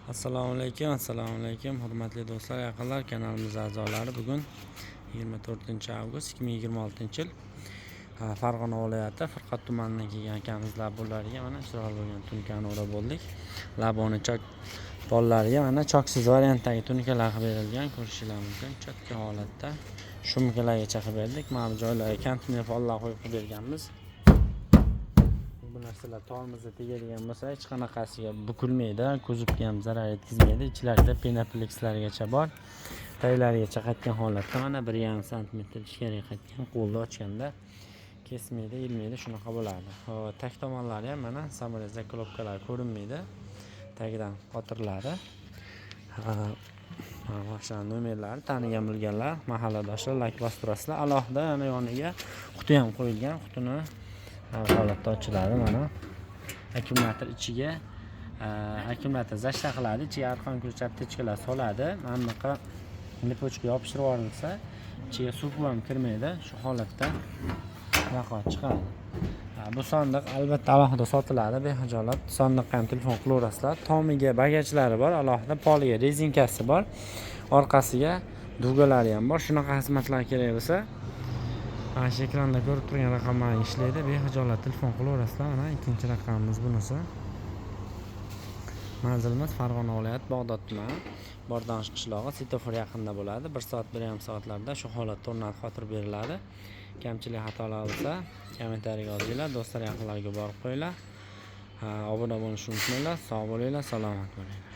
Assalomu alaykum hurmatli do'stlar, yaqinlar, kanalimiz a'zolari. Bugun 24-avgust 2026-yil Farg'ona viloyati Furqat tumanidan kelgan akamizlar bularga mana chiroyli bo'lgan tunkani o'rab bo'ldik. Laboni chok bollariga mana choksiz variantdagi tunkalar qilib berilgan, ko'rishingiz mumkin. Chotka holatda shumkalargacha qilib berdik. Mana bu joylarga kontiner follar qo'yib berganmiz. Bu narsalar tormozga tegadigan bo'lsa hech qanaqasiga bukilmaydi, kuzovga ham zarar yetkazmaydi. Ichlarida penaplekslargacha bor. Taylarigacha qaytgan holatda mana 1,5 sm ichkariga qaytgan, qo'lda ochganda kesmaydi, yilmaydi, shunaqa bo'ladi. Tag tomonlari ham mana samolyotda klopkalar ko'rinmaydi. Tagidan qotiriladi. Mana nomerlari tanigan bilganlar, mahalladoshlar like bostirasizlar. Alohida yana yoniga quti ham qo'yilgan. Qutini holatda ochiladi mana. Akkumulyator ichiga akkumulyator zashta qiladi, ichiga arqon ko'chab techkalar soladi. Mana bunaqa lipochka yopishtirib yuborilsa, ichiga suv ham kirmaydi. Shu holatda vaqo chiqadi. Bu sondiq albatta alohida sotiladi, behijolat. Sondiqqa ham telefon qilaverasizlar. Tomiga bagajlari bor, alohida poliga rezinkasi bor. Orqasiga dugalari ham bor. Shunaqa xizmatlar kerak bo'lsa, mana shu ekranda ko'rib turgan raqamlar ishlaydi. Behijolat telefon qilaverasizlar. Mana ikkinchi raqamimiz bunisi. Manzilimiz Farg'ona viloyati Bog'dod tumani Bordonish qishlog'i, svetofor yaqinida bo'ladi. 1 soat 1,5 soatlarda shu holatda o'rnatib xotirib beriladi. Kamchilik xatolar bo'lsa kommentariyaga yozinglar, do'stlar, yaqinlarga borib qo'yinglar. Obuna bo'lishni unutmanglar. Sog' bo'linglar, salomat bo'linglar.